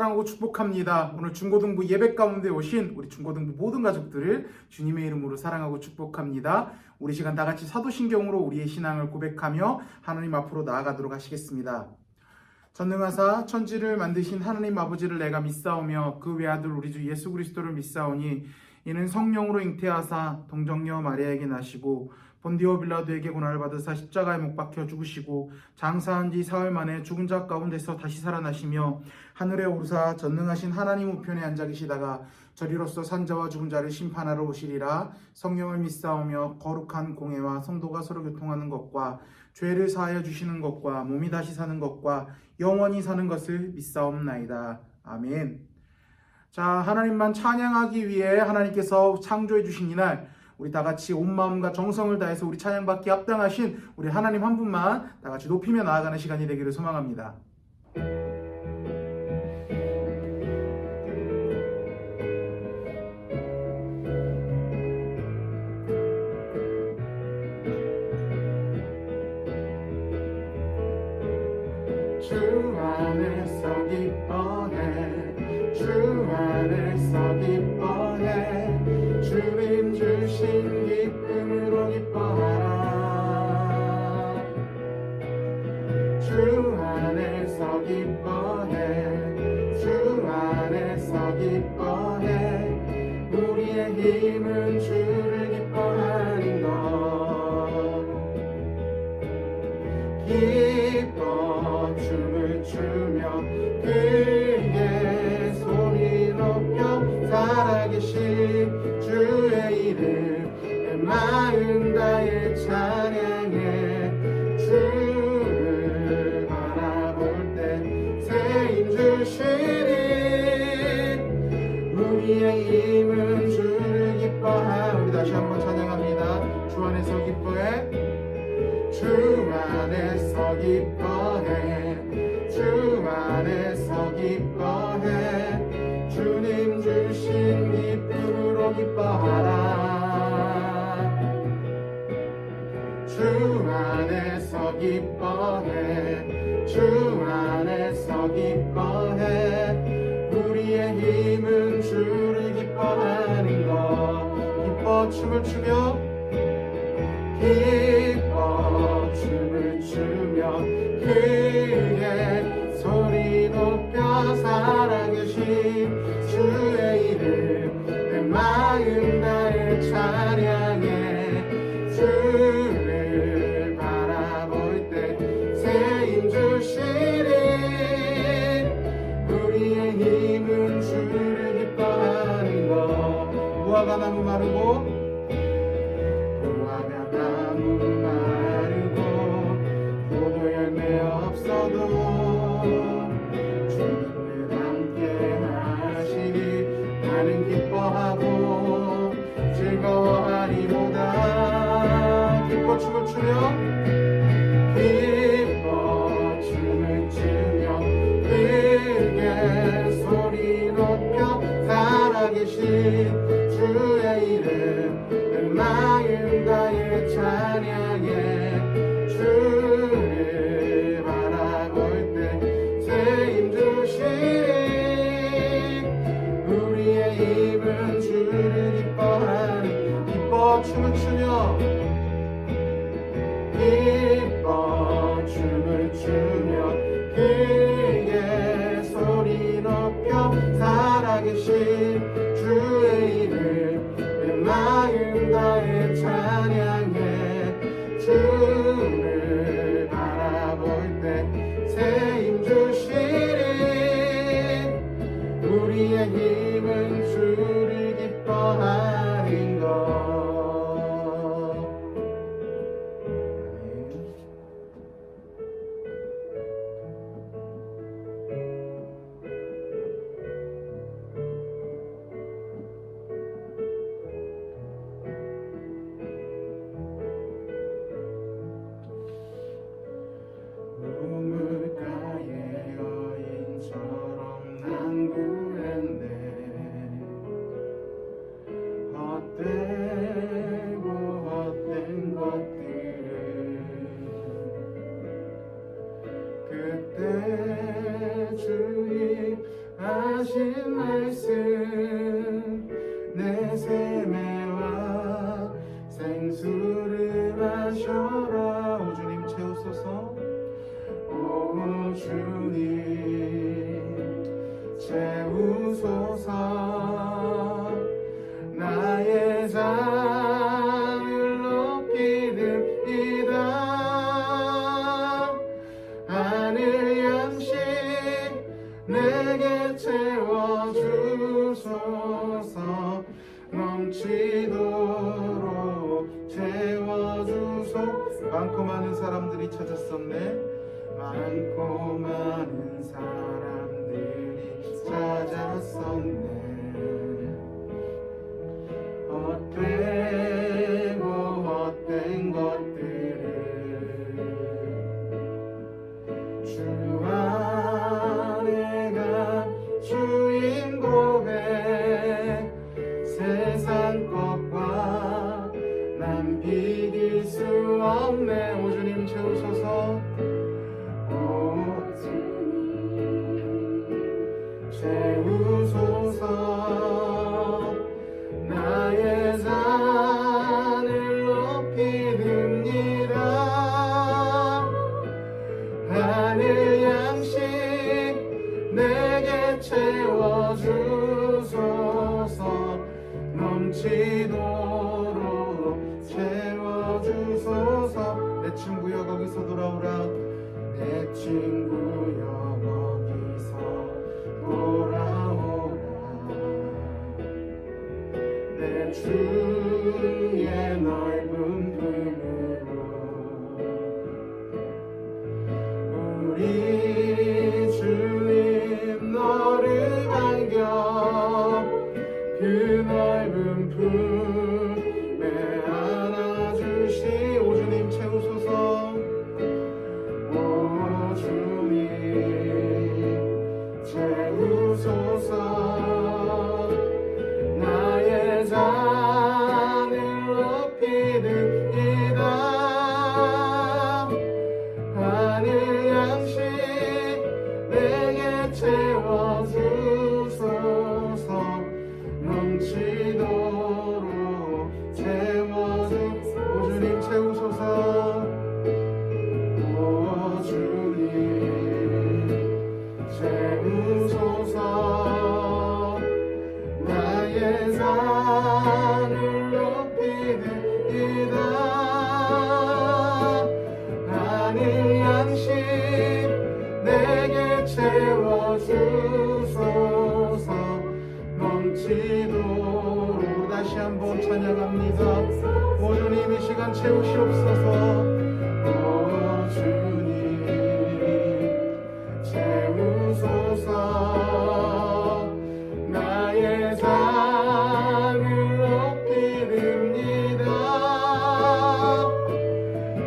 사랑하고 축복합니다. 오늘 중고등부 예배 가운데 오신 우리 중고등부 모든 가족들을 주님의 이름으로 사랑하고 축복합니다. 우리 시간 다 같이 사도신경으로 우리의 신앙을 고백하며 하나님 앞으로 나아가도록 하시겠습니다. 전능하사 천지를 만드신 하나님 아버지를 내가 믿사오며 그 외아들 우리 주 예수 그리스도를 믿사오니 이는 성령으로 잉태하사 동정녀 마리아에게 나시고 본디오 빌라도에게 고난을 받으사 십자가에 못 박혀 죽으시고 장사한 지 사흘 만에 죽은 자 가운데서 다시 살아나시며 하늘에 오르사 전능하신 하나님 우편에 앉아 계시다가 저리로서 산자와 죽은 자를 심판하러 오시리라. 성령을 믿사오며 거룩한 공회와 성도가 서로 교통하는 것과 죄를 사하여 주시는 것과 몸이 다시 사는 것과 영원히 사는 것을 믿사옵나이다. 아멘. 자, 하나님만 찬양하기 위해 하나님께서 창조해 주신 이날, 우리 다 같이 온 마음과 정성을 다해서 우리 찬양받기에 합당하신 우리 하나님 한 분만 다 같이 높이며 나아가는 시간이 되기를 소망합니다. 주 안에서 기뻐해, 주 안에서 기뻐해, 주님 주신 기쁨으로 기뻐하라. 주 안에서 기뻐해, 주 안에서 기뻐해, 우리의 힘은 주를 기뻐하는 것. 기뻐 춤을 추며 크게 소리 높여 살아계신 주의 이름 내 마음 다해 찬양해. 주를 바라볼 때 새 힘 주시니 우리의 힘은 주를 기뻐하오. 우리 다시 한번 찬양합니다. 주 안에서 기뻐해, 주 안에서 기뻐해, 주 안에서 기뻐해, 주님 주신 기쁨으로 기뻐하라. 주 안에서 기뻐해, 주 안에서 기뻐해, 우리의 힘은 주를 기뻐하는 것. 기뻐 춤을 추며 기뻐 춤을 추며 크게 소리 높여 살아계신 주의 이름 내 마음 다해 찬양해. 주를 바라볼 때 새 힘 주시니 우리의 힘은 주를 기뻐하는 것. 무화과 나무 마르고 주님을 함께 하시니 나는 기뻐하고 즐거워하리로다. 기뻐 춤을 추며 기뻐 춤을 추며 크게 소리 높여 살아계신 주의 이름 내 마음 다해 찬양해. 주를 바라볼 때 새 힘 주시니 우리의 힘은 주를 기뻐하니. 기뻐 춤을 추며 기뻐 춤을 추며 크게 소리 높여 살아계신 주의 이름 내 마음 다해 찬양해. 주를 바라볼 때 새 힘 주시니 우리의 힘은 주를 기뻐하는 것. 주소서. 넘치도록 채워주소서. 많고 많은 사람들이 찾았었네. 많고 많은 사람들이 찾았었네. 헛되고 헛된 것들을 주 안에 간 주인 고백. 세상 것과 난 비길 수 없네. 오 주님 채우소서. 오 주님 채우소서. 나의 잔을 높이 듭니다. 하늘 양식 내게 채워주소서. 넘치도록 채워주소서. 내 친구여 거기서 돌아오라. 내 친구여 거기서 돌아오라. 내 주의 넓은 품으로 우리 주님 너를 반겨 그 넓은 품에 안아주시. 오 주님 채우소서. 오 주님 채우소서. 나의 잔을 높이 듭니다. 하늘 양식 내게 채워주소서. 넘치도록 채워주소서. 오 주님 채우소서. 오 주님 채우소서. 나의 잔을 높이 듭니다. 하늘 양식 내게 채워주소서. 넘치도록. 다시 한번 찬양합니다. 오 주님 이 시간 채우시옵소서. 오 주님 채우소서. 나의 잔을 높이 듭니다.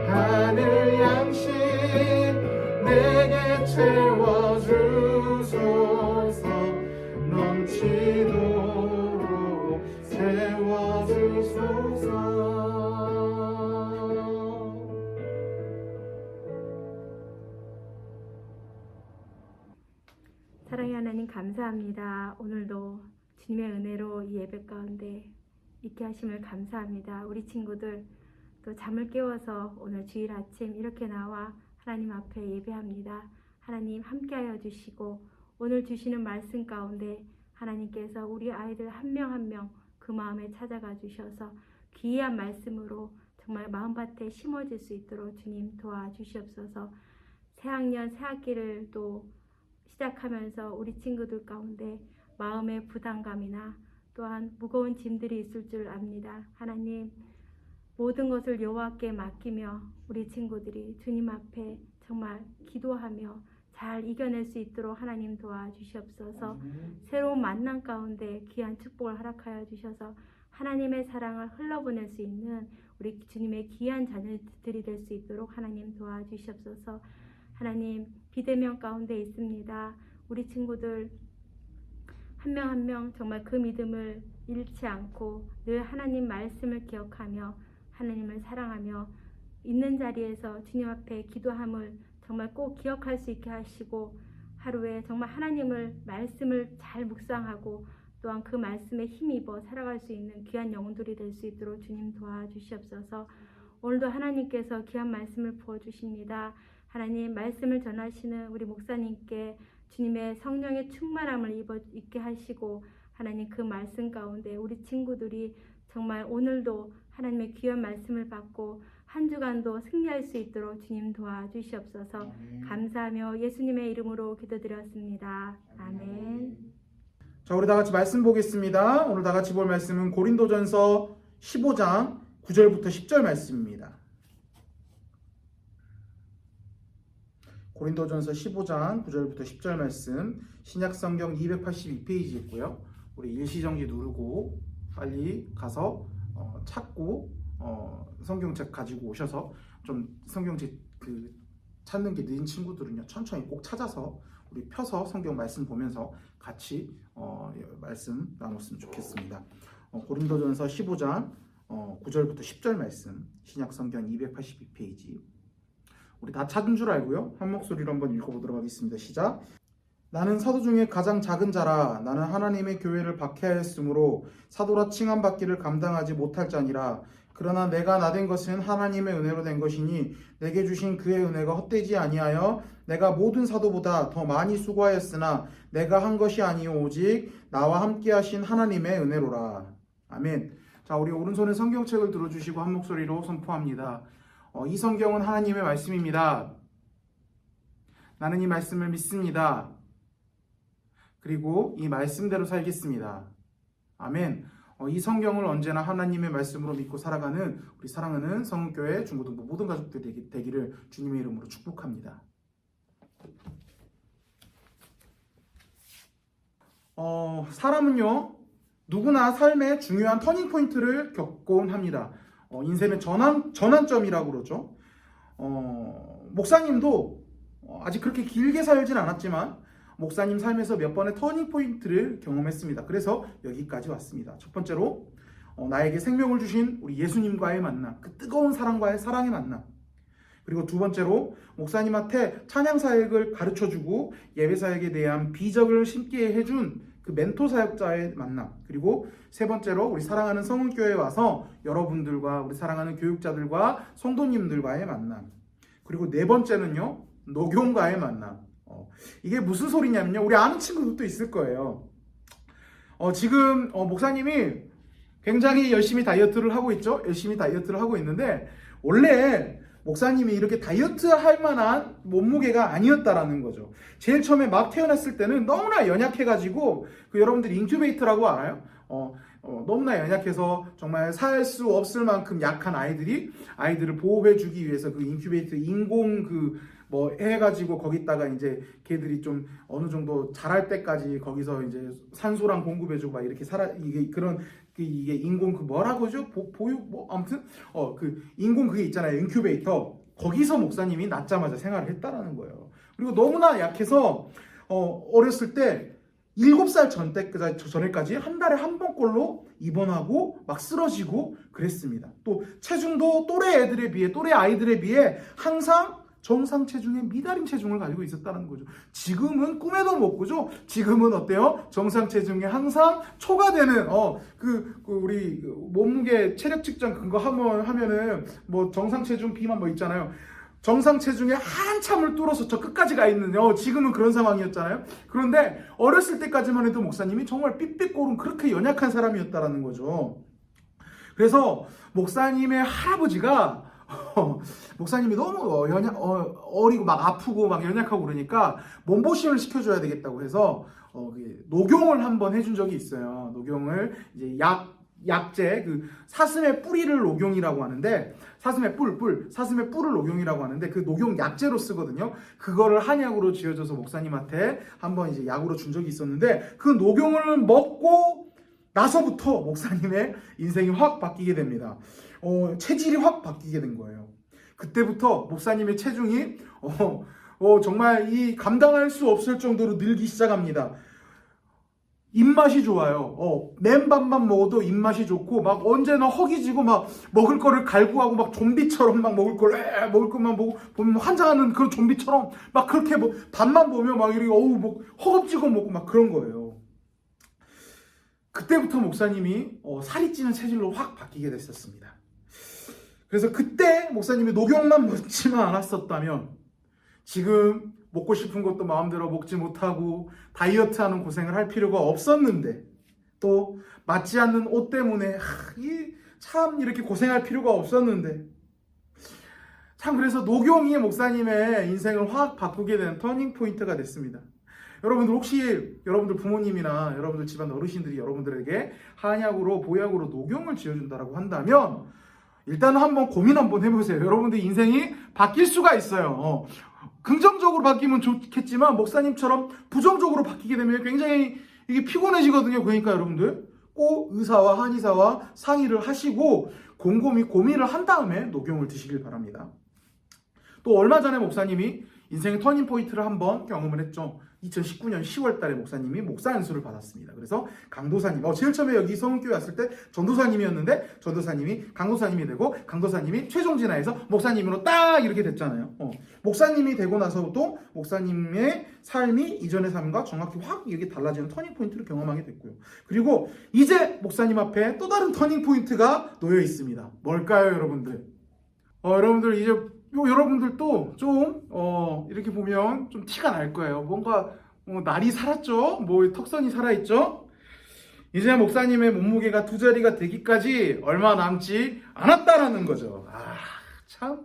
하늘 양식 내게 채워주소서. 넘치도록 채워주소서. 사랑의 하나님 감사합니다. 오늘도 주님의 은혜로 이 예배 가운데 있게 하심을 감사합니다. 우리 친구들 또 잠을 깨워서 오늘 주일 아침 이렇게 나와 하나님 앞에 예배합니다. 하나님 함께하여 주시고 오늘 주시는 말씀 가운데 하나님께서 우리 아이들 한 명 한 명 그 마음에 찾아가 주셔서 귀한 말씀으로 정말 마음밭에 심어질 수 있도록 주님 도와주시옵소서. 새학년 새학기를 또 시작하면서 우리 친구들 가운데 마음의 부담감이나 또한 무거운 짐들이 있을 줄 압니다. 하나님 모든 것을 여호와께 맡기며 우리 친구들이 주님 앞에 정말 기도하며 잘 이겨낼 수 있도록 하나님 도와주시옵소서. 새로운 만남 가운데 귀한 축복을 허락하여 주셔서 하나님의 사랑을 흘러보낼 수 있는 우리 주님의 귀한 자녀들이 될 수 있도록 하나님 도와주시옵소서. 하나님 비대면 가운데 있습니다. 우리 친구들 한 명 한 명 정말 그 믿음을 잃지 않고 늘 하나님 말씀을 기억하며 하나님을 사랑하며 있는 자리에서 주님 앞에 기도함을 정말 꼭 기억할 수 있게 하시고 하루에 정말 하나님을 말씀을 잘 묵상하고 또한 그 말씀에 힘입어 살아갈 수 있는 귀한 영혼들이 될 수 있도록 주님 도와주시옵소서. 오늘도 하나님께서 귀한 말씀을 부어주십니다. 하나님 말씀을 전하시는 우리 목사님께 주님의 성령의 충만함을 입게 하시고 하나님 그 말씀 가운데 우리 친구들이 정말 오늘도 하나님의 귀한 말씀을 받고 한 주간도 승리할 수 있도록 주님 도와주시옵소서. 감사하며 예수님의 이름으로 기도드렸습니다. 아멘. 자, 우리 다 같이 말씀 보겠습니다. 오늘 다 같이 볼 말씀은 고린도전서 15장 9절부터 10절 말씀입니다. 고린도전서 15장 9절부터 10절 말씀, 신약성경 282페이지 있고요. 우리 일시정지 누르고 빨리 가서 찾고 성경책 가지고 오셔서, 좀 성경책 찾는 게 느린 친구들은요, 천천히 꼭 찾아서 우리 펴서 성경 말씀 보면서 같이 말씀 나눴으면 좋겠습니다. 고린도전서 15장 9절부터 10절 말씀, 신약성경 282페이지. 우리 다 찾은 줄 알고요. 한 목소리로 한번 읽어보도록 하겠습니다. 시작. 나는 사도 중에 가장 작은 자라. 나는 하나님의 교회를 박해하였으므로 사도라 칭함받기를 감당하지 못할 자니라. 그러나 내가 나된 것은 하나님의 은혜로 된 것이니 내게 주신 그의 은혜가 헛되지 아니하여 내가 모든 사도보다 더 많이 수고하였으나 내가 한 것이 아니요 오직 나와 함께 하신 하나님의 은혜로라. 아멘. 자, 우리 오른손에 성경책을 들어주시고 한 목소리로 선포합니다. 이 성경은 하나님의 말씀입니다. 나는 이 말씀을 믿습니다. 그리고 이 말씀대로 살겠습니다. 아멘. 이 성경을 언제나 하나님의 말씀으로 믿고 살아가는 우리 사랑하는 성교회 중고등부 모든 가족들이 되기를 주님의 이름으로 축복합니다. 사람은요, 누구나 삶의 중요한 터닝포인트를 겪곤 합니다. 인생의 전환점이라고 그러죠. 목사님도 아직 그렇게 길게 살진 않았지만 목사님 삶에서 몇 번의 터닝포인트를 경험했습니다. 그래서 여기까지 왔습니다. 첫 번째로 나에게 생명을 주신 우리 예수님과의 만남, 그 뜨거운 사랑과의 사랑의 만남. 그리고 두 번째로 목사님한테 찬양 사역을 가르쳐주고 예배 사역에 대한 비적을 심게 해준 그 멘토 사역자의 만남. 그리고 세 번째로 우리 사랑하는 성은교회에 와서 여러분들과 우리 사랑하는 교육자들과 성도님들과의 만남. 그리고 네 번째는요, 녹용과의 만남. 이게 무슨 소리냐면요, 우리 아는 친구들도 있을 거예요. 지금 목사님이 굉장히 열심히 다이어트를 하고 있죠. 열심히 다이어트를 하고 있는데 원래 목사님이 이렇게 다이어트 할 만한 몸무게가 아니었다라는 거죠. 제일 처음에 막 태어났을 때는 너무나 연약해가지고, 여러분들이 인큐베이터라고 알아요? 너무나 연약해서 정말 살 수 없을 만큼 약한 아이들을 보호해주기 위해서 그 인큐베이터 인공 해가지고 거기다가 이제 걔들이 좀 어느 정도 자랄 때까지 거기서 이제 산소랑 공급해주고 막 이렇게 이게 인공 뭐라고죠? 보육 아무튼 인공 그게 있잖아요. 인큐베이터. 거기서 목사님이 낳자마자 생활을 했다라는 거예요. 그리고 너무나 약해서 어렸을 때 7살 전에까지 한 달에 한 번꼴로 입원하고 막 쓰러지고 그랬습니다. 또 체중도 또래 아이들에 비해 항상 정상 체중의 미달인 체중을 가지고 있었다는 거죠. 지금은 꿈에도 못 꾸죠. 지금은 어때요? 정상 체중에 항상 초과되는 우리 몸무게 체력 측정 그거 하면은 정상 체중 비만 있잖아요. 정상 체중에 한참을 뚫어서 저 끝까지 가 있는 지금은 그런 상황이었잖아요. 그런데 어렸을 때까지만 해도 목사님이 정말 삐삐꼬른 그렇게 연약한 사람이었다라는 거죠. 그래서 목사님의 할아버지가 목사님이 너무 어리고 막 아프고 막 연약하고 그러니까 몸보신을 시켜줘야 되겠다고 해서 녹용을 한번 해준 적이 있어요. 녹용을 이제 약재 사슴의 뿌리를 녹용이라고 하는데, 사슴의 뿔을 녹용이라고 하는데 그 녹용 약재로 쓰거든요. 그거를 한약으로 지어줘서 목사님한테 한번 이제 약으로 준 적이 있었는데, 그 녹용을 먹고 나서부터 목사님의 인생이 확 바뀌게 됩니다. 체질이 확 바뀌게 된 거예요. 그때부터 목사님의 체중이 정말 감당할 수 없을 정도로 늘기 시작합니다. 입맛이 좋아요. 맨밥만 먹어도 입맛이 좋고 막 언제나 허기지고 막 먹을 거를 갈구하고 막 좀비처럼 막 먹을 것만 보면 환장하는 그런 좀비처럼 막 그렇게 밥만 보면 막 이렇게 허겁지겁 먹고 막 그런 거예요. 그때부터 목사님이 살이 찌는 체질로 확 바뀌게 됐었습니다. 그래서 그때 목사님이 녹용만 먹지만 않았었다면 지금 먹고 싶은 것도 마음대로 먹지 못하고 다이어트하는 고생을 할 필요가 없었는데, 또 맞지 않는 옷 때문에 참 이렇게 고생할 필요가 없었는데, 참 그래서 녹용이 목사님의 인생을 확 바꾸게 된 터닝 포인트가 됐습니다. 여러분들 혹시 여러분들 부모님이나 여러분들 집안 어르신들이 여러분들에게 한약으로 보약으로 녹용을 지어준다라고 한다면 일단은 한번 고민 한번 해보세요. 여러분들 인생이 바뀔 수가 있어요. 긍정적으로 바뀌면 좋겠지만 목사님처럼 부정적으로 바뀌게 되면 굉장히 이게 피곤해지거든요. 그러니까 여러분들 꼭 의사와 한의사와 상의를 하시고 곰곰이 고민을 한 다음에 녹용을 드시길 바랍니다. 또 얼마 전에 목사님이 인생의 터닝포인트를 한번 경험을 했죠. 2019년 10월 달에 목사님이 목사 안수를 받았습니다. 그래서 강도사님, 제일 처음에 여기 성은교회 왔을 때 전도사님이었는데 전도사님이 강도사님이 되고 강도사님이 최종 진화해서 목사님으로 딱 이렇게 됐잖아요. 목사님이 되고 나서도 목사님의 삶이 이전의 삶과 정확히 확 이렇게 달라지는 터닝포인트를 경험하게 됐고요. 그리고 이제 목사님 앞에 또 다른 터닝포인트가 놓여 있습니다. 뭘까요, 여러분들? 여러분들 이제 여러분들도 좀 이렇게 보면 좀 티가 날 거예요. 뭔가 날이 살았죠? 턱선이 살아있죠? 이제 목사님의 몸무게가 2자리가 되기까지 얼마 남지 않았다라는 거죠. 참.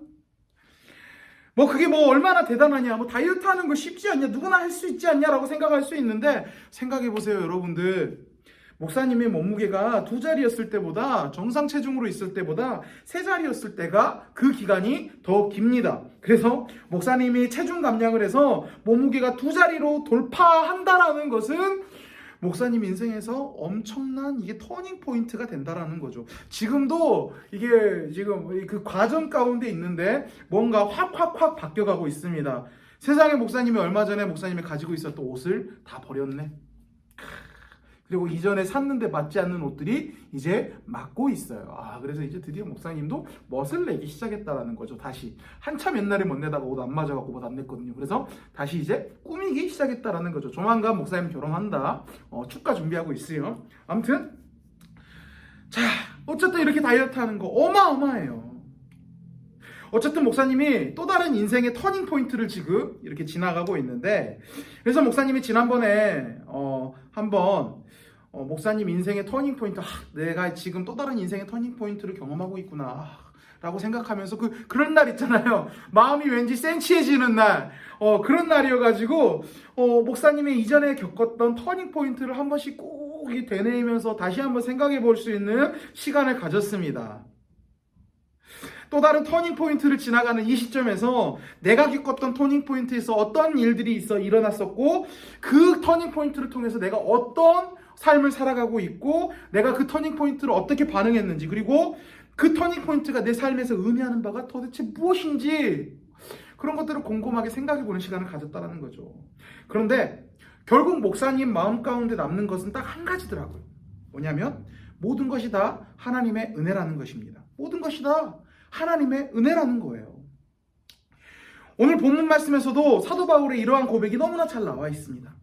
그게 얼마나 대단하냐. 다이어트 하는 거 쉽지 않냐. 누구나 할 수 있지 않냐라고 생각할 수 있는데 생각해보세요, 여러분들. 목사님의 몸무게가 2자리였을 때보다 정상 체중으로 있을 때보다 3자리였을 때가 그 기간이 더 깁니다. 그래서 목사님이 체중 감량을 해서 몸무게가 2자리로 돌파한다라는 것은 목사님 인생에서 엄청난 이게 터닝 포인트가 된다라는 거죠. 지금도 이게 지금 그 과정 가운데 있는데 뭔가 확 바뀌어가고 있습니다. 세상에 목사님이 얼마 전에 목사님이 가지고 있었던 옷을 다 버렸네. 그리고 이전에 샀는데 맞지 않는 옷들이 이제 맞고 있어요. 그래서 이제 드디어 목사님도 멋을 내기 시작했다라는 거죠. 다시 한참 옛날에 못 내다가 옷 안 맞아갖고 옷 안 냈거든요. 그래서 다시 이제 꾸미기 시작했다라는 거죠. 조만간 목사님 결혼한다. 축가 준비하고 있어요. 아무튼 자, 어쨌든 이렇게 다이어트 하는 거 어마어마해요. 어쨌든 목사님이 또 다른 인생의 터닝 포인트를 지금 이렇게 지나가고 있는데, 그래서 목사님이 지난번에 한번 목사님 인생의 터닝 포인트, 내가 지금 또 다른 인생의 터닝 포인트를 경험하고 있구나 라고 생각하면서 그런 날 있잖아요. 마음이 왠지 센치해지는 날, 그런 날이어가지고 목사님이 이전에 겪었던 터닝 포인트를 한 번씩 꼭 되뇌이면서 다시 한번 생각해 볼 수 있는 시간을 가졌습니다. 또 다른 터닝 포인트를 지나가는 이 시점에서 내가 겪었던 터닝 포인트에서 어떤 일들이 일어났었고, 그 터닝 포인트를 통해서 내가 어떤 삶을 살아가고 있고, 내가 그 터닝 포인트를 어떻게 반응했는지, 그리고 그 터닝 포인트가 내 삶에서 의미하는 바가 도대체 무엇인지, 그런 것들을 곰곰하게 생각해보는 시간을 가졌다는 거죠. 그런데 결국 목사님 마음 가운데 남는 것은 딱 한 가지더라고요. 뭐냐면 모든 것이 다 하나님의 은혜라는 것입니다. 모든 것이 다 하나님의 은혜라는 거예요. 오늘 본문 말씀에서도 사도 바울의 이러한 고백이 너무나 잘 나와 있습니다.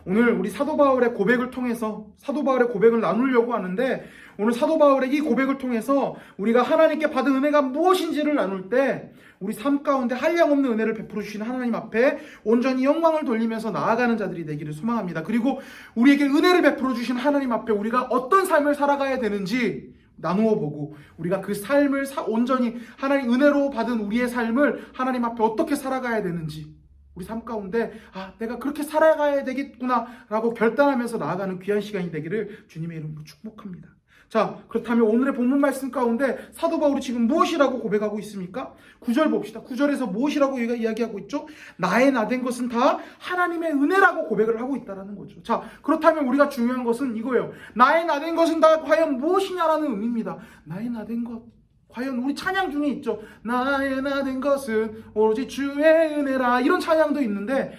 오늘 우리 사도 바울의 고백을 통해서 사도 바울의 고백을 나누려고 하는데, 오늘 사도 바울의 이 고백을 통해서 우리가 하나님께 받은 은혜가 무엇인지를 나눌 때 우리 삶 가운데 한량없는 은혜를 베풀어 주시는 하나님 앞에 온전히 영광을 돌리면서 나아가는 자들이 되기를 소망합니다. 그리고 우리에게 은혜를 베풀어 주신 하나님 앞에 우리가 어떤 삶을 살아가야 되는지 나누어 보고, 우리가 그 삶을 온전히 하나님 은혜로 받은 우리의 삶을 하나님 앞에 어떻게 살아가야 되는지, 우리 삶 가운데 내가 그렇게 살아가야 되겠구나 라고 결단하면서 나아가는 귀한 시간이 되기를 주님의 이름으로 축복합니다. 자, 그렇다면 오늘의 본문 말씀 가운데 사도 바울이 지금 무엇이라고 고백하고 있습니까? 9절 봅시다. 9절에서 무엇이라고 이야기하고 있죠? 나의 나된 것은 다 하나님의 은혜라고 고백을 하고 있다는 거죠. 자, 그렇다면 우리가 중요한 것은 이거예요. 나의 나된 것은 다 과연 무엇이냐라는 의미입니다. 나의 나된 것, 과연 우리 찬양 중에 있죠. 나의 나된 것은 오로지 주의 은혜라, 이런 찬양도 있는데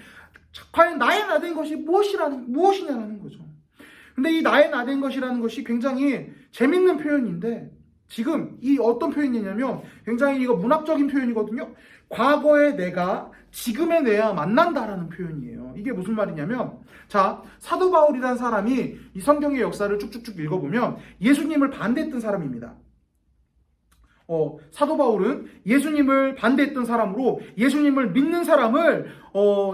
과연 나의 나된 것이 무엇이냐라는 거죠. 근데 이 나의 나된 것이라는 것이 굉장히 재밌는 표현인데, 지금 이 어떤 표현이냐면 굉장히 이거 문학적인 표현이거든요. 과거의 내가 지금의 내와 만난다라는 표현이에요. 이게 무슨 말이냐면, 자, 사도 바울이라는 사람이 이 성경의 역사를 쭉쭉쭉 읽어보면 예수님을 반대했던 사람입니다. 사도 바울은 예수님을 반대했던 사람으로 예수님을 믿는 사람을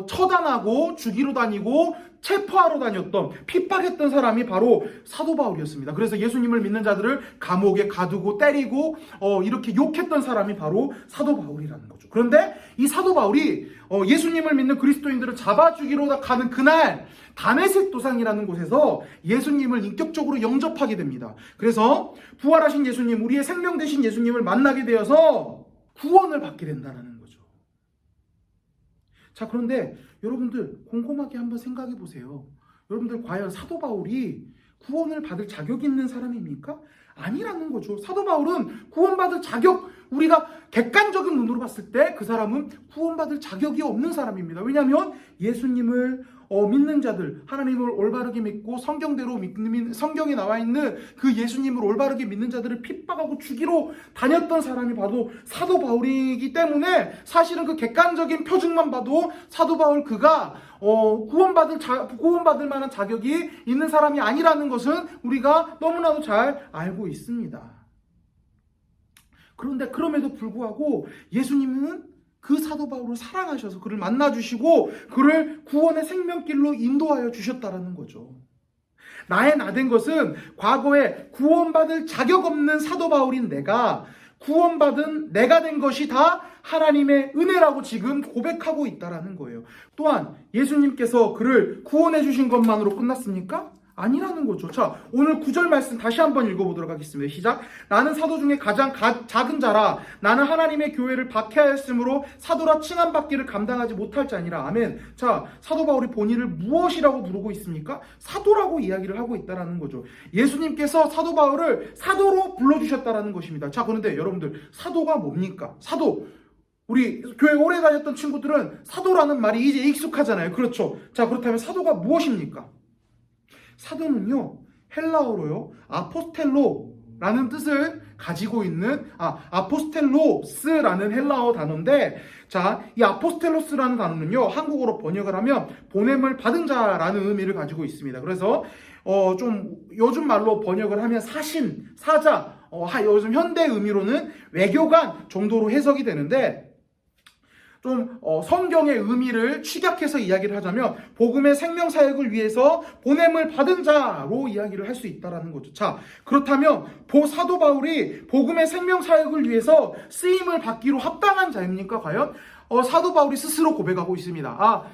처단하고 죽이러 다니고 체포하러 다녔던, 핍박했던 사람이 바로 사도 바울이었습니다. 그래서 예수님을 믿는 자들을 감옥에 가두고 때리고 이렇게 욕했던 사람이 바로 사도 바울이라는 거죠. 그런데 이 사도 바울이 예수님을 믿는 그리스도인들을 잡아 죽이러 가는 그날 다메섹 도상이라는 곳에서 예수님을 인격적으로 영접하게 됩니다. 그래서 부활하신 예수님, 우리의 생명 되신 예수님을 만나게 되어서 구원을 받게 된다는 거죠. 자, 그런데 여러분들 곰곰하게 한번 생각해 보세요. 여러분들 과연 사도 바울이 구원을 받을 자격이 있는 사람입니까? 아니라는 거죠. 사도 바울은 구원받을 자격, 우리가 객관적인 눈으로 봤을 때 그 사람은 구원받을 자격이 없는 사람입니다. 왜냐하면 예수님을 믿는 자들, 하나님을 올바르게 믿고 성경대로 믿는, 성경에 나와 있는 그 예수님을 올바르게 믿는 자들을 핍박하고 죽이러 다녔던 사람이 바로 사도 바울이기 때문에 사실은 그 객관적인 표준만 봐도 사도 바울 그가 구원받을 만한 자격이 있는 사람이 아니라는 것은 우리가 너무나도 잘 알고 있습니다. 그런데 그럼에도 불구하고 예수님은 그 사도 바울을 사랑하셔서 그를 만나주시고 그를 구원의 생명길로 인도하여 주셨다라는 거죠. 나의 나된 것은 과거에 구원받을 자격 없는 사도 바울인 내가 구원받은 내가 된 것이 다 하나님의 은혜라고 지금 고백하고 있다라는 거예요. 또한 예수님께서 그를 구원해 주신 것만으로 끝났습니까? 아니라는 거죠. 자, 오늘 9절 말씀 다시 한번 읽어보도록 하겠습니다. 시작. 나는 사도 중에 가장 작은 자라. 나는 하나님의 교회를 박해하였으므로 사도라 칭함받기를 감당하지 못할 자니라. 아멘. 자, 사도 바울이 본인을 무엇이라고 부르고 있습니까? 사도라고 이야기를 하고 있다는 거죠. 예수님께서 사도 바울을 사도로 불러주셨다는 것입니다. 자, 그런데 여러분들 사도가 뭡니까? 사도. 우리 교회 오래 다녔던 친구들은 사도라는 말이 이제 익숙하잖아요. 그렇죠. 자, 그렇다면 사도가 무엇입니까? 사도는요, 헬라어로요, 아포스텔로라는 뜻을 가지고 있는, 아포스텔로스라는 헬라어 단어인데, 자, 이 아포스텔로스라는 단어는요, 한국어로 번역을 하면 보냄을 받은 자라는 의미를 가지고 있습니다. 그래서, 좀 요즘 말로 번역을 하면 사신, 사자, 요즘 현대 의미로는 외교관 정도로 해석이 되는데, 좀 성경의 의미를 축약해서 이야기를 하자면 복음의 생명사역을 위해서 보냄을 받은 자로 이야기를 할 수 있다는 거죠. 자, 그렇다면 사도 바울이 복음의 생명사역을 위해서 쓰임을 받기로 합당한 자입니까? 과연? 사도 바울이 스스로 고백하고 있습니다.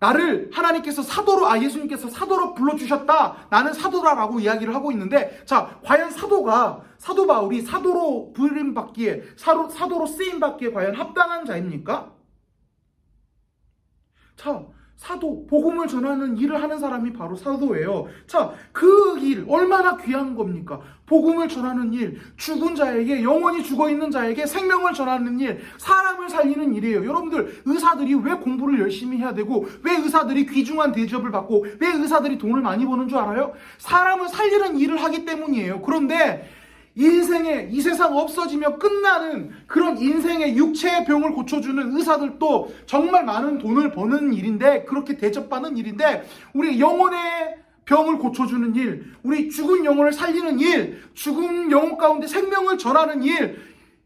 나를 하나님께서 사도로, 예수님께서 사도로 불러주셨다. 나는 사도다라고 이야기를 하고 있는데, 자, 과연 사도 바울이 사도로 부름받기에, 사도로 쓰임받기에 과연 합당한 자입니까? 자, 사도, 복음을 전하는 일을 하는 사람이 바로 사도예요. 자, 그 일, 얼마나 귀한 겁니까? 복음을 전하는 일, 죽은 자에게, 영원히 죽어있는 자에게 생명을 전하는 일, 사람을 살리는 일이에요. 여러분들, 의사들이 왜 공부를 열심히 해야 되고, 왜 의사들이 귀중한 대접을 받고, 왜 의사들이 돈을 많이 버는 줄 알아요? 사람을 살리는 일을 하기 때문이에요. 그런데 이 세상 없어지며 끝나는 그런 인생의 육체의 병을 고쳐주는 의사들도 정말 많은 돈을 버는 일인데, 그렇게 대접받는 일인데, 우리 영혼의 병을 고쳐주는 일, 우리 죽은 영혼을 살리는 일, 죽은 영혼 가운데 생명을 전하는 일,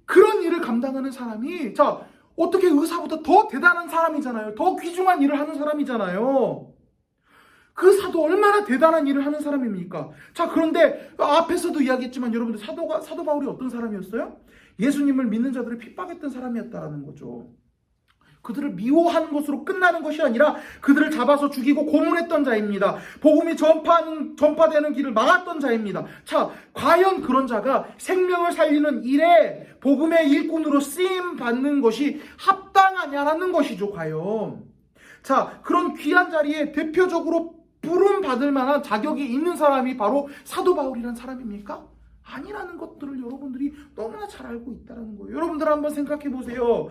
그런 일을 감당하는 사람이, 자, 어떻게 의사보다 더 대단한 사람이잖아요. 더 귀중한 일을 하는 사람이잖아요. 그 사도 얼마나 대단한 일을 하는 사람입니까? 자, 그런데 앞에서도 이야기했지만 여러분들 사도 바울이 어떤 사람이었어요? 예수님을 믿는 자들을 핍박했던 사람이었다라는 거죠. 그들을 미워하는 것으로 끝나는 것이 아니라 그들을 잡아서 죽이고 고문했던 자입니다. 복음이 전파되는 길을 막았던 자입니다. 자, 과연 그런 자가 생명을 살리는 일에 복음의 일꾼으로 쓰임 받는 것이 합당하냐라는 것이죠, 과연. 자, 그런 귀한 자리에 대표적으로 부름 받을 만한 자격이 있는 사람이 바로 사도 바울이라는 사람입니까? 아니라는 것들을 여러분들이 너무나 잘 알고 있다는 거예요. 여러분들 한번 생각해 보세요.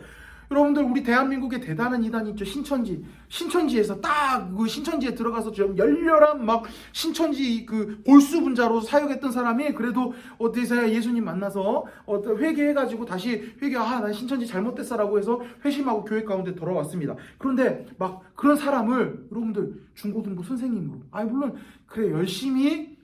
여러분들, 우리 대한민국의 대단한 이단 있죠. 신천지에서 딱 그 신천지에 들어가서 좀 열렬한 막 신천지 그 골수분자로 사역했던 사람이 그래도 어디서야 예수님 만나서 회개해가지고 다시 나 신천지 잘못됐어라고 해서 회심하고 교회 가운데 돌아왔습니다. 그런데 막 그런 사람을 여러분들 중고등부 선생님으로, 물론 그래 열심히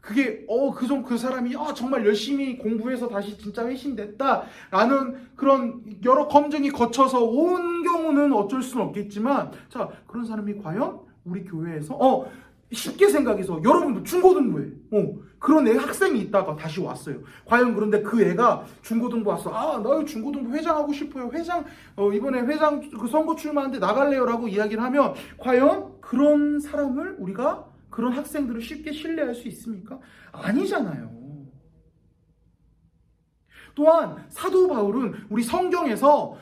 그 사람이 정말 열심히 공부해서 다시 진짜 회심됐다라는 그런 여러 검증이 거쳐서 온 경우는 어쩔 수는 없겠지만, 자, 그런 사람이 과연 우리 교회에서 쉽게 생각해서 여러분도 중고등부에 그런 애 학생이 있다가 다시 왔어요. 과연 그런데 그 애가 중고등부 왔어. 나 중고등부 회장하고 싶어요. 회장 이번에 회장 그 선거 출마하는데 나갈래요라고 이야기를 하면 과연 그런 사람을 우리가 그런 학생들을 쉽게 신뢰할 수 있습니까? 아니잖아요. 또한 사도 바울은 우리 성경에서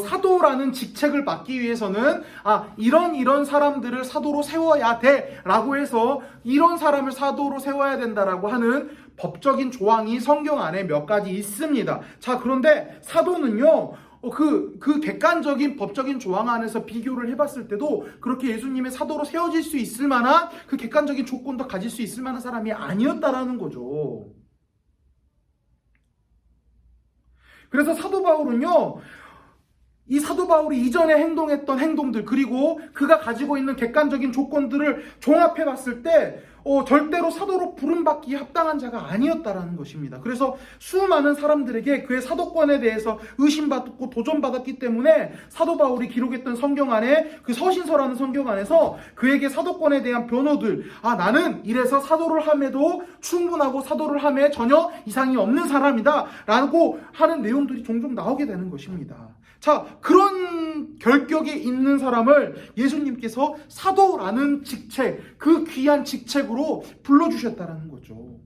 사도라는 직책을 받기 위해서는 이런 사람들을 사도로 세워야 돼라고 해서 이런 사람을 사도로 세워야 된다라고 하는 법적인 조항이 성경 안에 몇 가지 있습니다. 자, 그런데 사도는요, 그 객관적인 법적인 조항 안에서 비교를 해봤을 때도 그렇게 예수님의 사도로 세워질 수 있을 만한 그 객관적인 조건도 가질 수 있을 만한 사람이 아니었다라는 거죠. 그래서 사도 바울은요, 이 사도 바울이 이전에 행동했던 행동들, 그리고 그가 가지고 있는 객관적인 조건들을 종합해 봤을 때 절대로 사도로 부름받기에 합당한 자가 아니었다라는 것입니다. 그래서 수많은 사람들에게 그의 사도권에 대해서 의심받고 도전받았기 때문에 사도 바울이 기록했던 성경 안에 그 서신서라는 성경 안에서 그에게 사도권에 대한 변호들, 나는 이래서 사도를 함에도 충분하고 사도를 함에 전혀 이상이 없는 사람이다 라고 하는 내용들이 종종 나오게 되는 것입니다. 자, 그런 결격이 있는 사람을 예수님께서 사도라는 직책, 그 귀한 직책으로 불러주셨다는 거죠.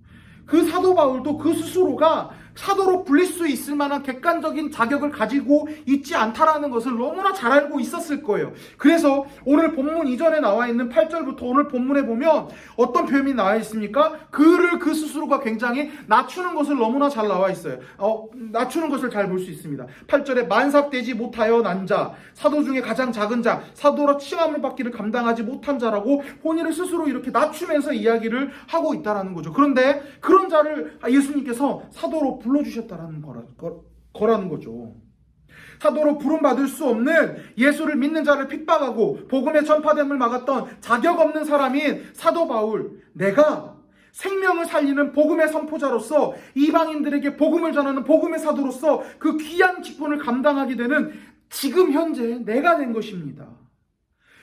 그 사도 바울도 그 스스로가 사도로 불릴 수 있을 만한 객관적인 자격을 가지고 있지 않다라는 것을 너무나 잘 알고 있었을 거예요. 그래서 오늘 본문 이전에 나와 있는 8절부터 오늘 본문에 보면 어떤 표현이 나와 있습니까? 그를 그 스스로가 굉장히 낮추는 것을 너무나 잘 나와 있어요. 낮추는 것을 잘 볼 수 있습니다. 8절에 만삭되지 못하여 난 자, 사도 중에 가장 작은 자, 사도로 칭함을 받기를 감당하지 못한 자라고 본인을 스스로 이렇게 낮추면서 이야기를 하고 있다라는 거죠. 그런데 그런 자를 예수님께서 사도로 불러주셨다라는 거라는 거죠. 사도로 부름받을 수 없는 예수를 믿는 자를 핍박하고 복음의 전파됨을 막았던 자격 없는 사람인 사도 바울, 내가 생명을 살리는 복음의 선포자로서 이방인들에게 복음을 전하는 복음의 사도로서 그 귀한 직분을 감당하게 되는 지금 현재 내가 된 것입니다.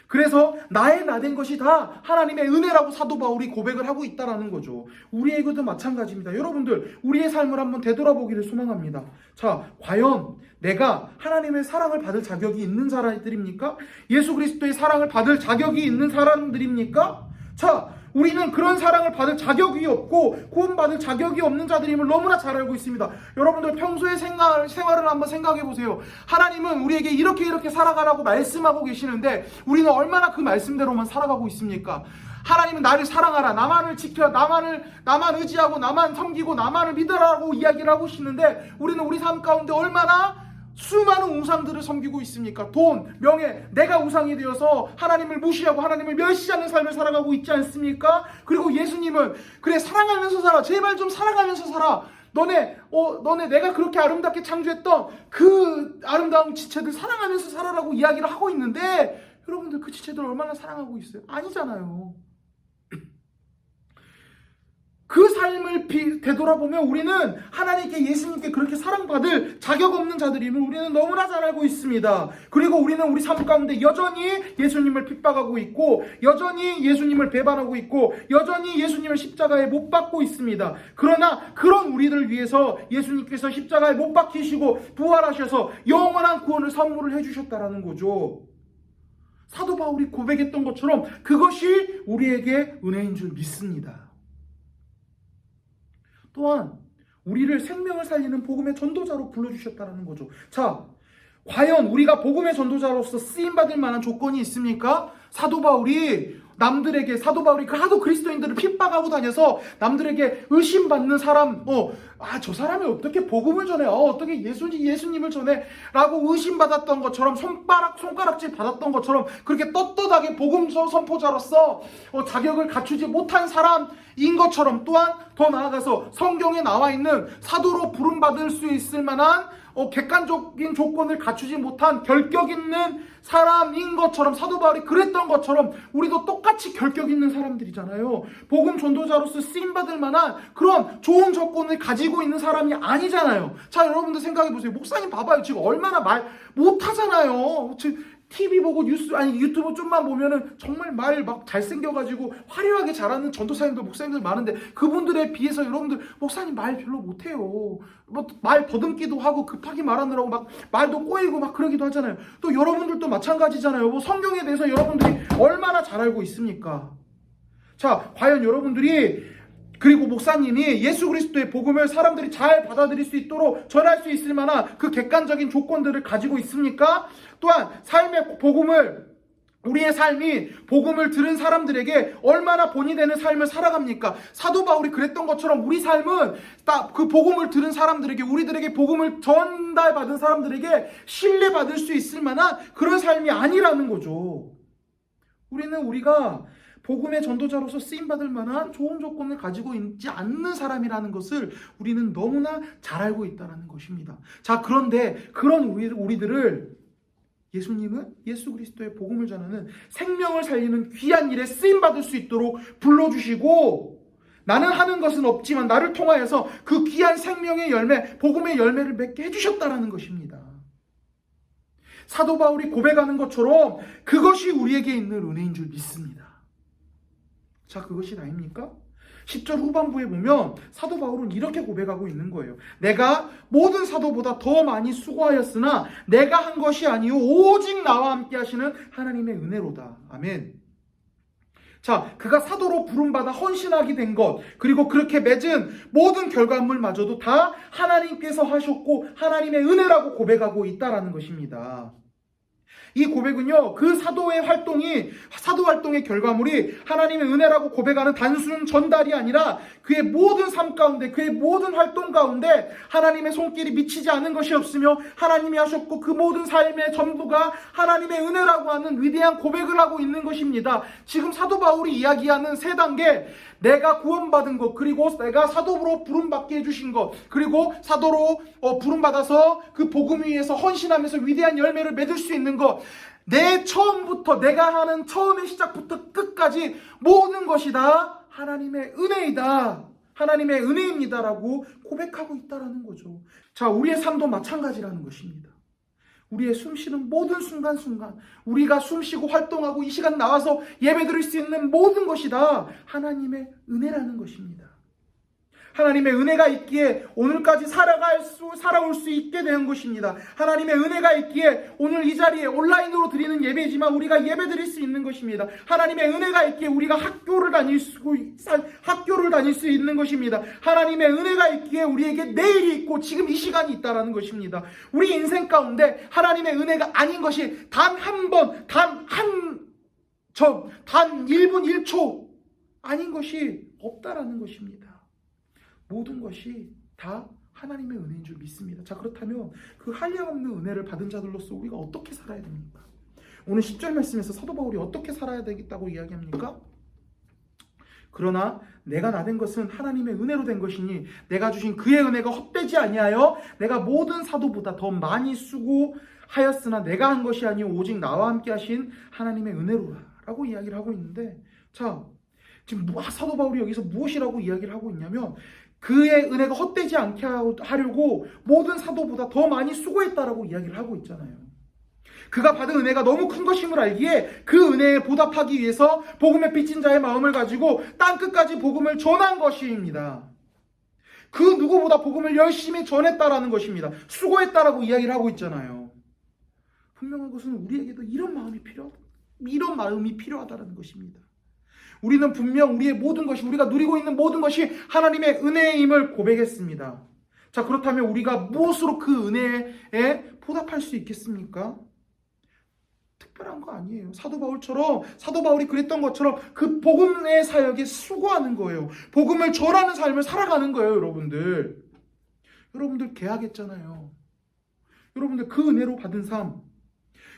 그래서 나의 나 된 것이 다 하나님의 은혜라고 사도 바울이 고백을 하고 있다라는 거죠. 우리에게도 마찬가지입니다. 여러분들, 우리의 삶을 한번 되돌아보기를 소망합니다. 자, 과연 내가 하나님의 사랑을 받을 자격이 있는 사람들입니까? 예수 그리스도의 사랑을 받을 자격이 있는 사람들입니까? 자, 우리는 그런 사랑을 받을 자격이 없고 구원받을 자격이 없는 자들임을 너무나 잘 알고 있습니다. 여러분들 평소의 생활을 한번 생각해 보세요. 하나님은 우리에게 이렇게 살아가라고 말씀하고 계시는데 우리는 얼마나 그 말씀대로만 살아가고 있습니까? 하나님은 나를 사랑하라, 나만을 지켜, 나만 의지하고 나만 섬기고 나만을 믿으라고 이야기를 하고 계시는데 우리는 우리 삶 가운데 얼마나 수많은 우상들을 섬기고 있습니까? 돈, 명예, 내가 우상이 되어서 하나님을 무시하고 하나님을 멸시하는 삶을 살아가고 있지 않습니까? 그리고 예수님은 그래, 사랑하면서 살아, 제발 좀 사랑하면서 살아. 너네 내가 그렇게 아름답게 창조했던 그 아름다운 지체들 사랑하면서 살아라고 이야기를 하고 있는데 여러분들 그 지체들 얼마나 사랑하고 있어요? 아니잖아요. 그 삶을 되돌아보면 우리는 하나님께, 예수님께 그렇게 사랑받을 자격 없는 자들임을 우리는 너무나 잘 알고 있습니다. 그리고 우리는 우리 삶 가운데 여전히 예수님을 핍박하고 있고 여전히 예수님을 배반하고 있고 여전히 예수님을 십자가에 못 박고 있습니다. 그러나 그런 우리를 위해서 예수님께서 십자가에 못 박히시고 부활하셔서 영원한 구원을 선물을 해주셨다라는 거죠. 사도 바울이 고백했던 것처럼 그것이 우리에게 은혜인 줄 믿습니다. 또한 우리를 생명을 살리는 복음의 전도자로 불러주셨다는 거죠. 자, 과연 우리가 복음의 전도자로서 쓰임받을 만한 조건이 있습니까? 사도 바울이 하도 그리스도인들을 핍박하고 다녀서 남들에게 의심받는 사람, 저 사람이 어떻게 복음을 전해? 어떻게 예수님을 전해? 라고 의심받았던 것처럼, 손가락질 받았던 것처럼, 그렇게 떳떳하게 복음 선포자로서 자격을 갖추지 못한 사람인 것처럼, 또한 더 나아가서 성경에 나와 있는 사도로 부름받을 수 있을 만한 객관적인 조건을 갖추지 못한 결격 있는 사람인 것처럼, 사도 바울이 그랬던 것처럼 우리도 똑같이 결격 있는 사람들이잖아요. 복음 전도자로서 쓰임받을 만한 그런 좋은 조건을 가지고 있는 사람이 아니잖아요. 자, 여러분들 생각해 보세요. 목사님 봐봐요. 지금 얼마나 말 못하잖아요. TV 보고 유튜브 좀만 보면은 정말 말 막 잘생겨가지고 화려하게 잘하는 전도사님들, 목사님들 많은데 그분들에 비해서 여러분들 목사님 말 별로 못해요. 뭐 말 더듬기도 하고 급하게 말하느라고 막 말도 꼬이고 막 그러기도 하잖아요. 또 여러분들도 마찬가지잖아요. 뭐 성경에 대해서 여러분들이 얼마나 잘 알고 있습니까? 자, 과연 여러분들이 그리고 목사님이 예수 그리스도의 복음을 사람들이 잘 받아들일 수 있도록 전할 수 있을 만한 그 객관적인 조건들을 가지고 있습니까? 또한 삶의 복음을, 우리의 삶이 복음을 들은 사람들에게 얼마나 본이 되는 삶을 살아갑니까? 사도 바울이 그랬던 것처럼 우리 삶은 딱 그 복음을 들은 사람들에게, 우리들에게 복음을 전달받은 사람들에게 신뢰받을 수 있을 만한 그런 삶이 아니라는 거죠. 우리가 복음의 전도자로서 쓰임받을 만한 좋은 조건을 가지고 있지 않는 사람이라는 것을 우리는 너무나 잘 알고 있다는 것입니다. 자, 그런데 그런 우리들을 예수님은 예수 그리스도의 복음을 전하는 생명을 살리는 귀한 일에 쓰임받을 수 있도록 불러주시고, 나는 하는 것은 없지만 나를 통하여서 그 귀한 생명의 열매, 복음의 열매를 맺게 해주셨다는 것입니다. 사도 바울이 고백하는 것처럼 그것이 우리에게 있는 은혜인 줄 믿습니다. 자, 그것이 다입니까? 10절 후반부에 보면 사도 바울은 이렇게 고백하고 있는 거예요. 내가 모든 사도보다 더 많이 수고하였으나 내가 한 것이 아니요 오직 나와 함께 하시는 하나님의 은혜로다. 아멘. 자, 그가 사도로 부름받아 헌신하게 된 것, 그리고 그렇게 맺은 모든 결과물마저도 다 하나님께서 하셨고 하나님의 은혜라고 고백하고 있다라는 것입니다. 이 고백은요, 그 사도 활동의 결과물이 하나님의 은혜라고 고백하는 단순 전달이 아니라 그의 모든 삶 가운데, 그의 모든 활동 가운데 하나님의 손길이 미치지 않은 것이 없으며 하나님이 하셨고 그 모든 삶의 전부가 하나님의 은혜라고 하는 위대한 고백을 하고 있는 것입니다. 지금 사도 바울이 이야기하는 세 단계, 내가 구원받은 것, 그리고 내가 사도로 부름받게 해주신 것, 그리고 사도로 부름받아서 그 복음 위에서 헌신하면서 위대한 열매를 맺을 수 있는 것, 내 처음부터, 내가 하는 처음의 시작부터 끝까지 모든 것이 다 하나님의 은혜이다, 하나님의 은혜입니다라고 고백하고 있다라는 거죠. 자, 우리의 삶도 마찬가지라는 것입니다. 우리의 숨쉬는 모든 순간순간, 우리가 숨쉬고 활동하고 이 시간 나와서 예배드릴 수 있는 모든 것이 다 하나님의 은혜라는 것입니다. 하나님의 은혜가 있기에 오늘까지 살아올 수 있게 된 것입니다. 하나님의 은혜가 있기에 오늘 이 자리에 온라인으로 드리는 예배지만 우리가 예배드릴 수 있는 것입니다. 하나님의 은혜가 있기에 우리가 학교를 다닐 수 있는 것입니다. 하나님의 은혜가 있기에 우리에게 내일이 있고 지금 이 시간이 있다라는 것입니다. 우리 인생 가운데 하나님의 은혜가 아닌 것이 단 한 번, 단 1분 1초 아닌 것이 없다라는 것입니다. 모든 것이 다 하나님의 은혜인 줄 믿습니다. 자, 그렇다면 그 한량없는 은혜를 받은 자들로서 우리가 어떻게 살아야 됩니까? 오늘 10절 말씀에서 사도 바울이 어떻게 살아야 되겠다고 이야기합니까? 그러나 내가 나된 것은 하나님의 은혜로 된 것이니 내가 주신 그의 은혜가 헛되지 아니하여 내가 모든 사도보다 더 많이 수고하였으나 내가 한 것이 아니오 오직 나와 함께 하신 하나님의 은혜로라 라고 이야기를 하고 있는데, 자, 지금 사도 바울이 여기서 무엇이라고 이야기를 하고 있냐면 그의 은혜가 헛되지 않게 하려고 모든 사도보다 더 많이 수고했다라고 이야기를 하고 있잖아요. 그가 받은 은혜가 너무 큰 것임을 알기에 그 은혜에 보답하기 위해서 복음에 빚진 자의 마음을 가지고 땅끝까지 복음을 전한 것입니다. 그 누구보다 복음을 열심히 전했다라는 것입니다. 수고했다라고 이야기를 하고 있잖아요. 분명한 것은 우리에게도 이런 마음이 필요하다라는 것입니다. 우리는 분명 우리의 모든 것이, 우리가 누리고 있는 모든 것이 하나님의 은혜임을 고백했습니다. 자, 그렇다면 우리가 무엇으로 그 은혜에 보답할 수 있겠습니까? 특별한 거 아니에요. 사도 바울이 그랬던 것처럼 그 복음의 사역에 수고하는 거예요. 복음을 전하는 삶을 살아가는 거예요, 여러분들. 여러분들 계약했잖아요. 여러분들 그 은혜로 받은 삶,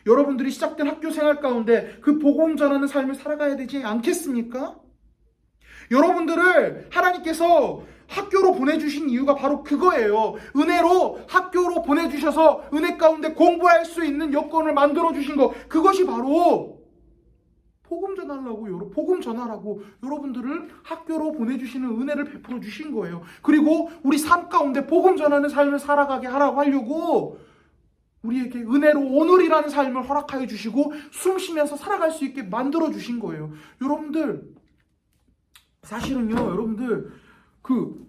여러분들이 시작된 학교 생활 가운데 그 복음 전하는 삶을 살아가야 되지 않겠습니까? 여러분들을 하나님께서 학교로 보내주신 이유가 바로 그거예요. 은혜로 학교로 보내주셔서 은혜 가운데 공부할 수 있는 여건을 만들어주신 것, 그것이 바로 복음 전하라고 여러분들을 학교로 보내주시는 은혜를 베풀어 주신 거예요. 그리고 우리 삶 가운데 복음 전하는 삶을 살아가게 하라고 하려고 우리에게 은혜로 오늘이라는 삶을 허락하여 주시고 숨 쉬면서 살아갈 수 있게 만들어 주신 거예요. 여러분들, 사실은요, 여러분들,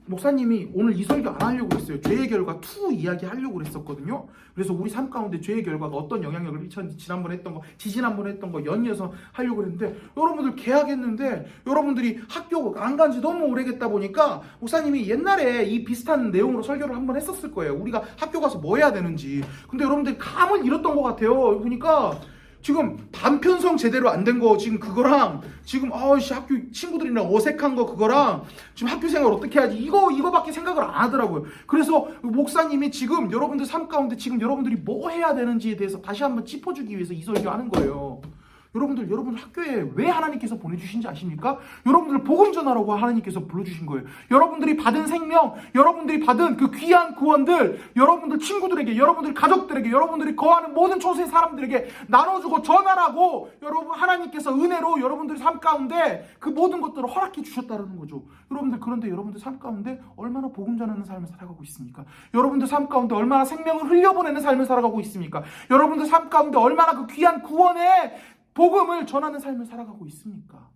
목사님이 오늘 이 설교 안 하려고 그랬어요. 죄의 결과 2 이야기 하려고 그랬었거든요. 그래서 우리 삶 가운데 죄의 결과가 어떤 영향력을 미쳤는지 지지난번에 했던 거 연이어서 하려고 그랬는데, 여러분들 계약했는데 여러분들이 학교 안 간 지 너무 오래겠다 보니까 목사님이 옛날에 이 비슷한 내용으로 설교를 한번 했었을 거예요. 우리가 학교 가서 뭐 해야 되는지. 근데 여러분들이 감을 잃었던 것 같아요. 보니까 지금 단편성 제대로 안 된 거, 지금 그거랑 지금 학교 친구들이랑 어색한 거, 그거랑 지금 학교 생활 어떻게 해야지, 이거밖에 생각을 안 하더라고요. 그래서 목사님이 지금 여러분들 삶 가운데 지금 여러분들이 뭐 해야 되는지에 대해서 다시 한번 짚어주기 위해서 이 설교 하는 거예요. 여러분들 학교에 왜 하나님께서 보내주신지 아십니까? 여러분들 복음 전하라고 하나님께서 불러주신 거예요. 여러분들이 받은 생명, 여러분들이 받은 그 귀한 구원들, 여러분들 친구들에게, 여러분들 가족들에게, 여러분들이 거하는 모든 초세 사람들에게 나눠주고 전하라고 여러분 하나님께서 은혜로 여러분들 삶 가운데 그 모든 것들을 허락해 주셨다는 거죠. 여러분들, 그런데 여러분들 삶 가운데 얼마나 복음 전하는 삶을 살아가고 있습니까? 여러분들 삶 가운데 얼마나 생명을 흘려보내는 삶을 살아가고 있습니까? 여러분들 삶 가운데 얼마나 그 귀한 구원의 복음을 전하는 삶을 살아가고 있습니까?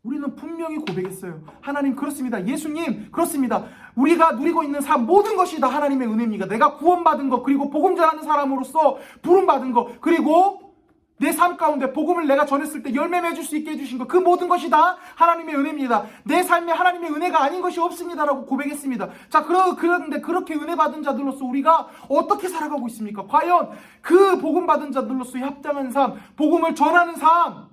우리는 분명히 고백했어요. 하나님, 그렇습니다. 예수님, 그렇습니다. 우리가 누리고 있는 삶 모든 것이 다 하나님의 은혜입니다. 내가 구원받은 것, 그리고 복음 전하는 사람으로서 부름받은 것, 그리고 내 삶 가운데 복음을 내가 전했을 때 열매 맺을 수 있게 해주신 것, 그 모든 것이 다 하나님의 은혜입니다. 내 삶에 하나님의 은혜가 아닌 것이 없습니다라고 고백했습니다. 자, 그런데 그렇게 은혜 받은 자들로서 우리가 어떻게 살아가고 있습니까? 과연 그 복음 받은 자들로서 합당한 삶, 복음을 전하는 삶,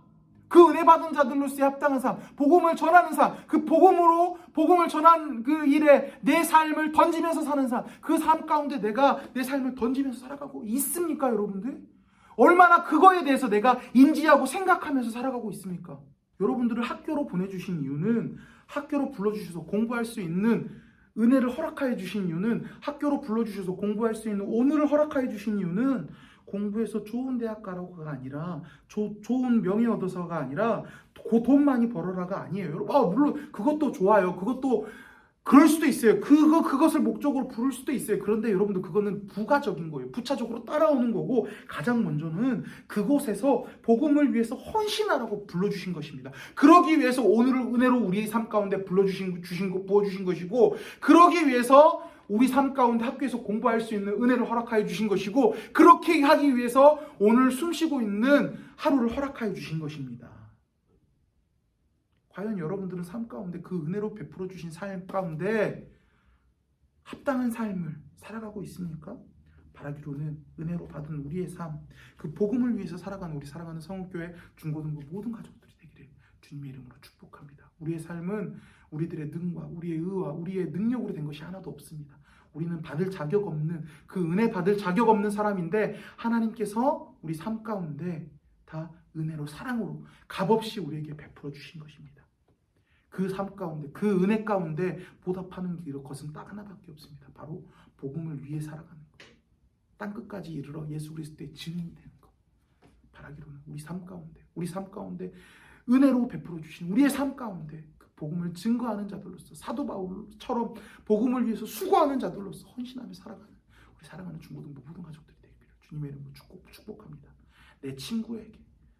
그 은혜 받은 자들로서 합당한 삶, 복음을 전하는 삶, 그 복음을 전한 그 일에 내 삶을 던지면서 사는 삶, 그 삶 가운데 내가 내 삶을 던지면서 살아가고 있습니까, 여러분들? 얼마나 그거에 대해서 내가 인지하고 생각하면서 살아가고 있습니까? 여러분들을 학교로 보내주신 이유는, 학교로 불러주셔서 공부할 수 있는 은혜를 허락하여 주신 이유는, 학교로 불러주셔서 공부할 수 있는 오늘을 허락하여 주신 이유는 공부해서 좋은 대학 가라고가 아니라, 좋은 명예 얻어서가 아니라, 돈 많이 벌어라가 아니에요. 여러분, 물론 그것도 좋아요. 그것도 그럴 수도 있어요. 그것을 목적으로 부를 수도 있어요. 그런데 여러분들, 그거는 부가적인 거예요. 부차적으로 따라오는 거고, 가장 먼저는 그곳에서 복음을 위해서 헌신하라고 불러주신 것입니다. 그러기 위해서 오늘을 은혜로 우리의 삶 가운데 부어주신 것이고, 그러기 위해서 우리 삶 가운데 학교에서 공부할 수 있는 은혜를 허락하여 주신 것이고, 그렇게 하기 위해서 오늘 숨쉬고 있는 하루를 허락하여 주신 것입니다. 과연 여러분들은 삶 가운데 그 은혜로 베풀어 주신 삶 가운데 합당한 삶을 살아가고 있습니까? 바라기로는 은혜로 받은 우리의 삶, 그 복음을 위해서 살아가는 우리 사랑하는 성읍교회 중고등부 모든 가족들이 되기를 주님의 이름으로 축복합니다. 우리의 삶은 우리들의 능과 우리의 의와 우리의 능력으로 된 것이 하나도 없습니다. 우리는 받을 자격 없는, 그 은혜 받을 자격 없는 사람인데, 하나님께서 우리 삶 가운데 다 은혜로, 사랑으로 값없이 우리에게 베풀어 주신 것입니다. 그 삶 가운데, 그 은혜 가운데 보답하는 것은 딱 하나밖에 없습니다. 바로 복음을 위해 살아가는 것, 땅끝까지 이르러 예수 그리스도의 증인이 되는 것. 바라기로는 우리 삶 가운데 은혜로 베풀어 주신 우리의 삶 가운데 그 복음을 증거하는 자들로서, 사도 바울처럼 복음을 위해서 수고하는 자들로서 헌신하며 살아가는 우리 사랑하는 중고등부 모든 가족들이 되기를 주님의 이름으로 축복합니다. 내 친구에게,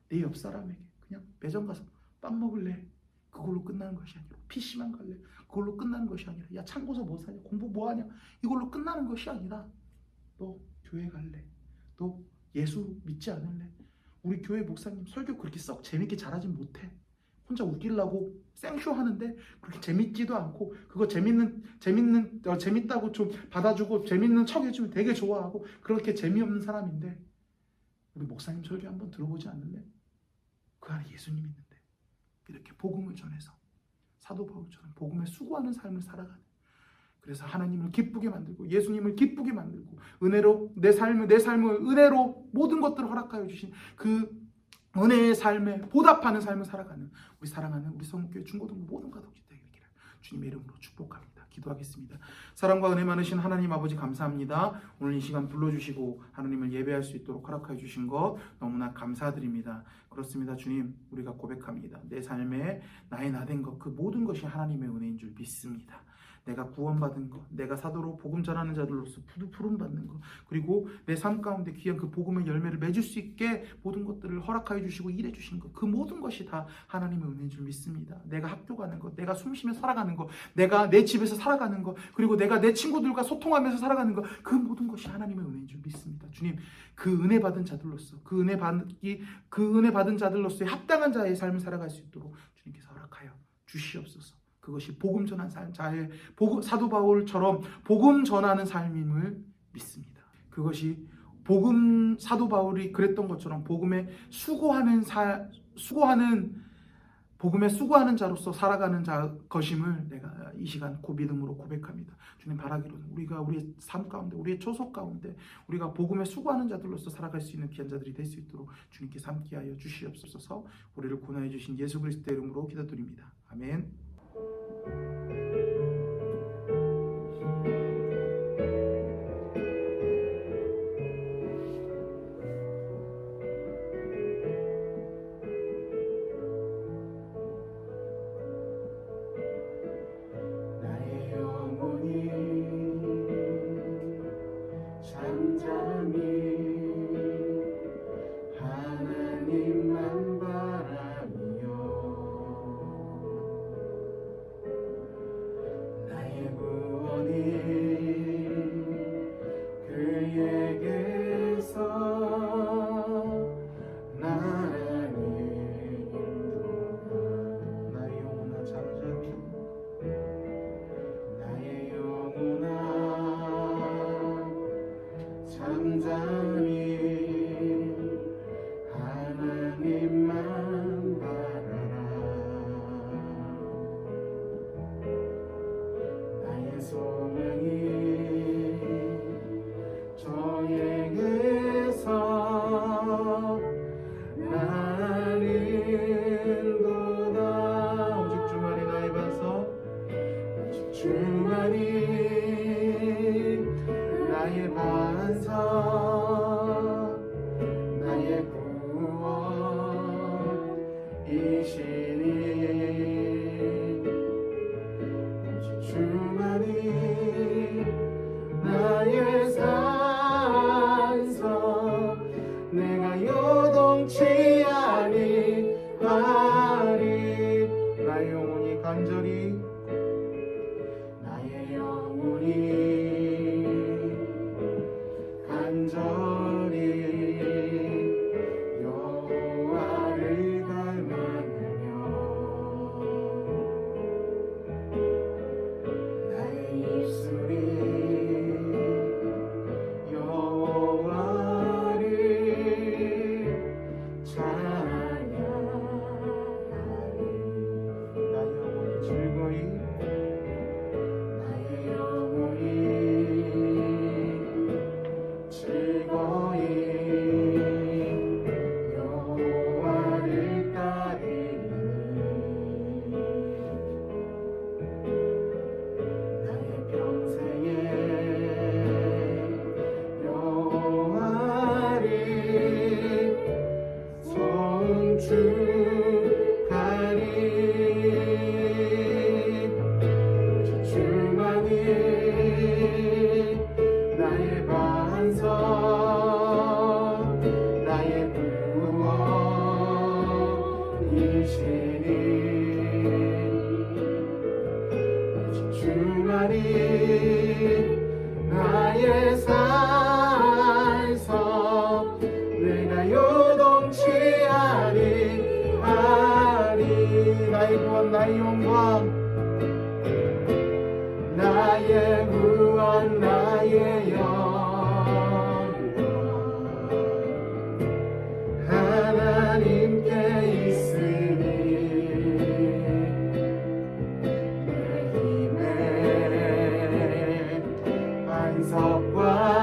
내 옆 사람에게 그냥 매점 가서 빵 먹을래, 그걸로 끝나는 것이 아니라, PC방 갈래, 그걸로 끝나는 것이 아니라, 야 참고서 뭐 사냐, 공부 뭐 하냐, 이걸로 끝나는 것이 아니라, 너 교회 갈래, 너 예수 믿지 않을래, 우리 교회 목사님 설교 그렇게 썩 재밌게 잘하진 못해, 혼자 웃기려고 생쇼 하는데 그렇게 재밌지도 않고, 그거 재밌다고 좀 받아주고 재밌는 척 해주면 되게 좋아하고, 그렇게 재미없는 사람인데 우리 목사님 설교 한번 들어보지 않을래? 그 안에 예수님 있는데. 이렇게 복음을 전해서 사도 바울처럼 복음에 수고하는 삶을 살아가는, 그래서 하나님을 기쁘게 만들고 예수님을 기쁘게 만들고 은혜로 내 삶을 은혜로 모든 것들을 허락하여 주신 그 은혜의 삶에 보답하는 삶을 살아가는 우리 사랑하는 우리 성교회 중고등부 모든 가족들 되기를 주님의 이름으로 축복합니다. 기도하겠습니다. 사랑과 은혜 많으신 하나님 아버지, 감사합니다. 오늘 이 시간 불러주시고 하나님을 예배할 수 있도록 허락하여 주신 것 너무나 감사드립니다. 그렇습니다. 주님, 우리가 고백합니다. 내 삶에 나의 나된 것, 그 모든 것이 하나님의 은혜인 줄 믿습니다. 내가 구원받은 것, 내가 사도로 복음 전하는 자들로서 부름받는 것, 그리고 내 삶 가운데 귀한 그 복음의 열매를 맺을 수 있게 모든 것들을 허락하여 주시고 일해 주신 것, 그 모든 것이 다 하나님의 은혜인 줄 믿습니다. 내가 학교 가는 것, 내가 숨쉬며 살아가는 것, 내가 내 집에서 살아가는 것, 그리고 내가 내 친구들과 소통하면서 살아가는 것, 그 모든 것이 하나님의 은혜인 줄 믿습니다. 주님, 그 은혜 받은 자들로서, 그 은혜 받은 자들로서의 합당한 자의 삶을 살아갈 수 있도록 주님께서 허락하여 주시옵소서. 그것이 복음 전한 삶, 사도 바울처럼 복음 전하는 삶임을 믿습니다. 그것이 사도 바울이 그랬던 것처럼 복음에 수고하는 자로서 살아가는 것임을 내가 이 시간 믿음으로 고백합니다. 주님, 바라기로는 우리가 우리의 삶 가운데, 우리의 초속 가운데 우리가 복음에 수고하는 자들로서 살아갈 수 있는 귀한 자들이 될 수 있도록 주님께서 함께하여 주시옵소서. 우리를 구원해 주신 예수 그리스도의 이름으로 기도드립니다. 아멘. 나의 삶에서 내가 요동치 아니하리. 나의 구원, 나의 영광, 나의 구원, 나의 영광 하나님께 있으니 내 힘의 반석과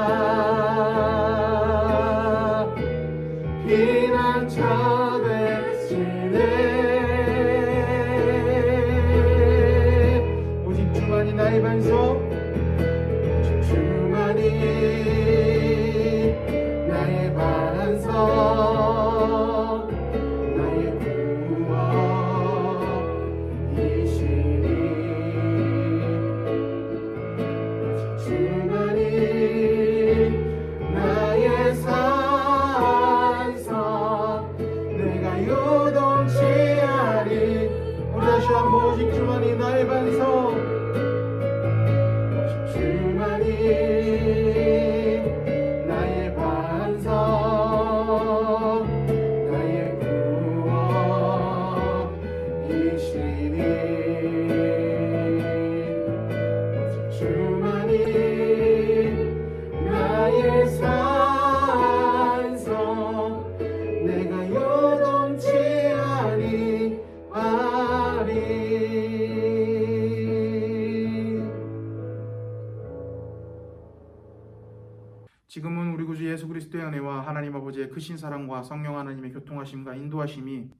지금은 우리 구주 예수 그리스도의 은혜와 하나님 아버지의 크신 사랑과 성령 하나님의 교통하심과 인도하심이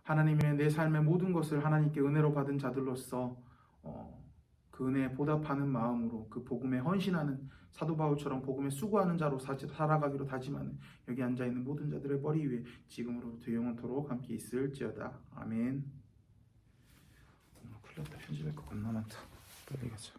하나님의 내 삶의 모든 것을 하나님께 은혜로 받은 자들로서 그 은혜에 보답하는 마음으로 그 복음에 헌신하는 사도 바울처럼 복음에 수고하는 자로 살아가기로 다짐하는 여기 앉아있는 모든 자들의 머리 위에 지금으로부터 영원토록 함께 있을지어다. 아멘. 큰일 났다. 편집할 거 겁나 많다. 빨리 가자.